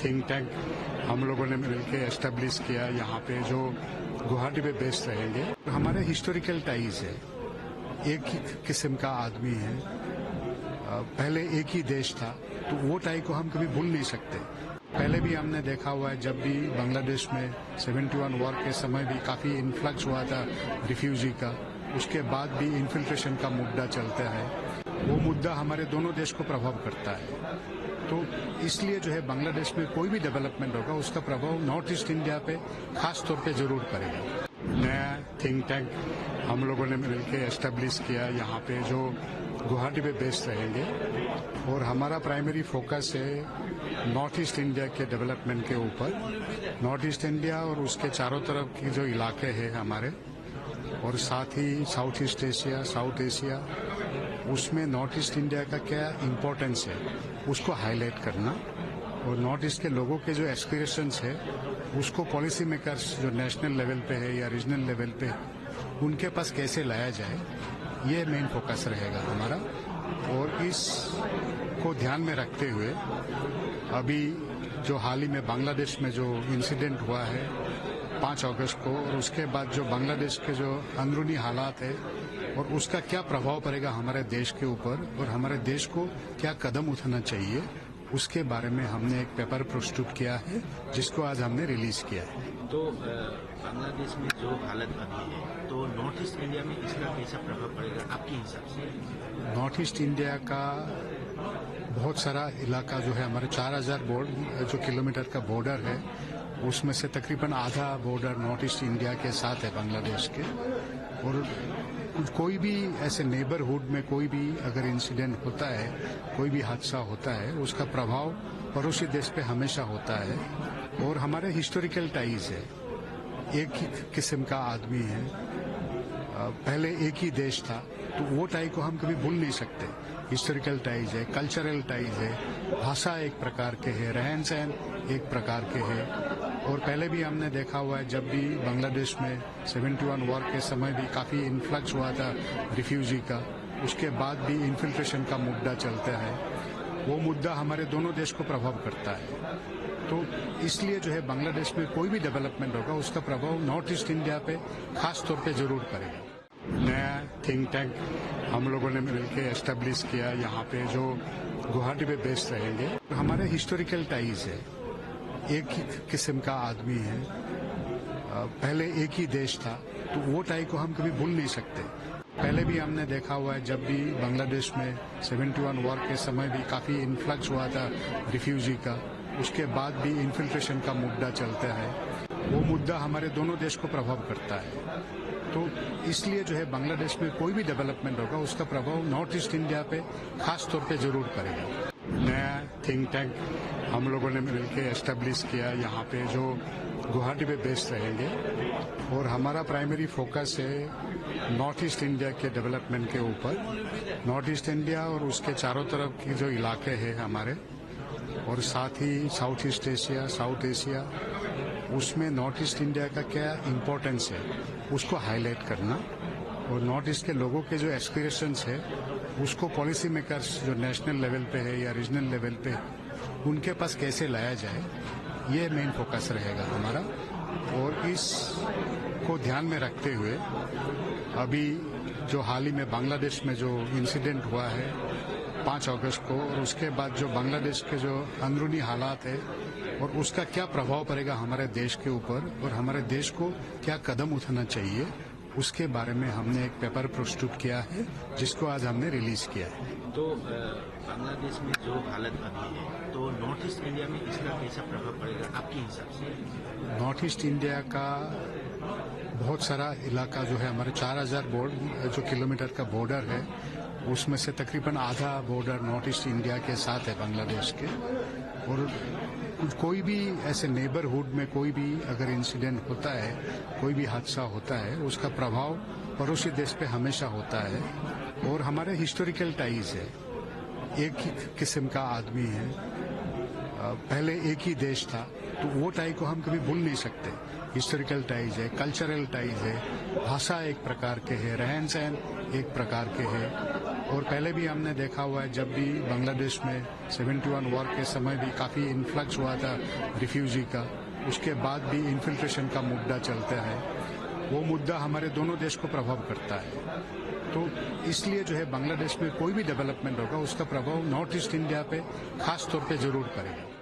Think tank हम लोगों ने मिलकर एस्टेब्लिश किया यहाँ पे, जो गुवाहाटी पे बेस्ड रहेंगे। हमारे हिस्टोरिकल टाइज है, एक ही किस्म का आदमी है, पहले एक ही देश था, तो वो टाई को हम कभी भूल नहीं सकते। पहले भी हमने देखा हुआ है, जब भी बांग्लादेश में 71 वॉर के समय भी काफी इन्फ्लक्स हुआ था रिफ्यूजी का, उसके बाद भी इन्फिल्ट्रेशन का मुद्दा चलता है। वो मुद्दा हमारे दोनों देश को प्रभाव करता है, तो इसलिए जो है बांग्लादेश में कोई भी डेवलपमेंट होगा उसका प्रभाव नॉर्थ ईस्ट इंडिया पे खास तौर पे जरूर करेगा। नया थिंक टैंक हम लोगों ने मिलकर एस्टेब्लिश किया यहाँ पे, जो गुवाहाटी पे बेस्ड रहेंगे, और हमारा प्राइमरी फोकस है नॉर्थ ईस्ट इंडिया के डेवलपमेंट के ऊपर। नॉर्थ ईस्ट इंडिया और उसके चारों तरफ की जो इलाके हैं हमारे, और साथ ही South East Asia, South Asia, उसमें नॉर्थ ईस्ट इंडिया का क्या इम्पोर्टेंस है उसको हाईलाइट करना, और नॉर्थ ईस्ट के लोगों के जो एस्पिरेशंस है उसको पॉलिसी मेकर्स जो नेशनल लेवल पे है या रीजनल लेवल पे, उनके पास कैसे लाया जाए, ये मेन फोकस रहेगा हमारा। और इसको ध्यान में रखते हुए अभी जो हाल ही में बांग्लादेश में जो इंसिडेंट हुआ है 5 अगस्त को, और उसके बाद जो बांग्लादेश के जो अंदरूनी हालात है और उसका क्या प्रभाव पड़ेगा हमारे देश के ऊपर, और हमारे देश को क्या कदम उठाना चाहिए, उसके बारे में हमने एक पेपर प्रस्तुत किया है, जिसको आज हमने रिलीज किया है। तो बांग्लादेश में जो हालत अभी है, तो नॉर्थ ईस्ट इंडिया में इसका कैसा प्रभाव पड़ेगा आपके हिसाब से? नॉर्थ ईस्ट इंडिया का बहुत सारा इलाका जो है, हमारे 4000 जो किलोमीटर का बॉर्डर है, उसमें से तकरीबन आधा बॉर्डर नॉर्थ ईस्ट इंडिया के साथ है बांग्लादेश के। और कोई भी ऐसे नेबरहुड में कोई भी अगर इंसिडेंट होता है, कोई भी हादसा होता है, उसका प्रभाव पड़ोसी देश पे हमेशा होता है। और हमारे हिस्टोरिकल टाइज है, एक ही किस्म का आदमी है, पहले एक ही देश था, तो वो टाई को हम कभी भूल नहीं सकते। हिस्टोरिकल टाइज है, कल्चरल टाइज है, भाषा एक प्रकार के है, रहन सहन एक प्रकार के है। और पहले भी हमने देखा हुआ है, जब भी बांग्लादेश में 71 वॉर के समय भी काफी इन्फ्लक्स हुआ था रिफ्यूजी का, उसके बाद भी इन्फिल्ट्रेशन का मुद्दा चलता है। वो मुद्दा हमारे दोनों देश को प्रभाव करता है, तो इसलिए जो है बांग्लादेश में कोई भी डेवलपमेंट होगा उसका प्रभाव नॉर्थ ईस्ट इंडिया पे खास तौर पे जरूर करेगा। नया थिंक टैंक हम लोगों ने मिलकर एस्टेब्लिश किया यहाँ पे, जो गुवाहाटी पे बेस्ड रहेंगे। हमारे हिस्टोरिकल टाइज है, एक ही किस्म का आदमी है, पहले एक ही देश था, तो वो टाई को हम कभी भूल नहीं सकते। पहले भी हमने देखा हुआ है, जब भी बांग्लादेश में 71 वॉर के समय भी काफी इन्फ्लक्स हुआ था रिफ्यूजी का, उसके बाद भी इन्फिल्ट्रेशन का मुद्दा चलता है। वो मुद्दा हमारे दोनों देश को प्रभाव करता है, तो इसलिए जो है बांग्लादेश में कोई भी डेवलपमेंट होगा उसका प्रभाव नॉर्थ ईस्ट इंडिया पे खास तौर पे जरूर करेगा। नया थिंक टैंक हम लोगों ने मिलकर एस्टेब्लिश किया यहाँ पे, जो गुवाहाटी पे बेस्ड रहेंगे, और हमारा प्राइमरी फोकस है नॉर्थ ईस्ट इंडिया के डेवलपमेंट के ऊपर। नॉर्थ ईस्ट इंडिया और उसके चारों तरफ की जो इलाके हैं हमारे, और साथ ही South East Asia, South Asia, उसमें नॉर्थ ईस्ट इंडिया का क्या इम्पोर्टेंस है उसको हाईलाइट करना, और नॉर्थ ईस्ट के लोगों के जो एस्पिरेशंस है उसको पॉलिसी मेकर्स जो नेशनल लेवल पे है या रीजनल लेवल पे, उनके पास कैसे लाया जाए, ये मेन फोकस रहेगा हमारा। और इसको ध्यान में रखते हुए अभी जो हाल ही में बांग्लादेश में जो इंसिडेंट हुआ है 5 अगस्त को, और उसके बाद जो बांग्लादेश के जो अंदरूनी हालात है और उसका क्या प्रभाव पड़ेगा हमारे देश के ऊपर, और हमारे देश को क्या कदम उठाना चाहिए, उसके बारे में हमने एक पेपर प्रस्तुत किया है, जिसको आज हमने रिलीज किया है। तो बांग्लादेश में जो हालत अभी है, तो नॉर्थ ईस्ट इंडिया में इसका कैसा प्रभाव पड़ेगा आपके हिसाब से? नॉर्थ ईस्ट इंडिया का बहुत सारा इलाका जो है, हमारे 4000 जो किलोमीटर का बॉर्डर है, उसमें से तकरीबन आधा बॉर्डर नॉर्थ ईस्ट इंडिया के साथ है बांग्लादेश के। और कोई भी ऐसे नेबरहुड में कोई भी अगर इंसिडेंट होता है, कोई भी हादसा होता है, उसका प्रभाव पड़ोसी देश पे हमेशा होता है। और हमारे हिस्टोरिकल टाइज है, एक ही किस्म का आदमी है, पहले एक ही देश था, तो वो टाई को हम कभी भूल नहीं सकते। हिस्टोरिकल टाइज है, कल्चरल टाइज है, भाषा एक प्रकार के है, रहन सहन एक प्रकार के है। और पहले भी हमने देखा हुआ है, जब भी बांग्लादेश में 71 वॉर के समय भी काफ़ी इन्फ्लक्स हुआ था रिफ्यूजी का, उसके बाद भी इन्फिल्ट्रेशन का मुद्दा चलता है। वो मुद्दा हमारे दोनों देश को प्रभाव करता है। तो इसलिए जो है बांग्लादेश में कोई भी डेवलपमेंट होगा उसका प्रभाव नॉर्थ ईस्ट इंडिया पे खास तौर पे जरूर पड़ेगा।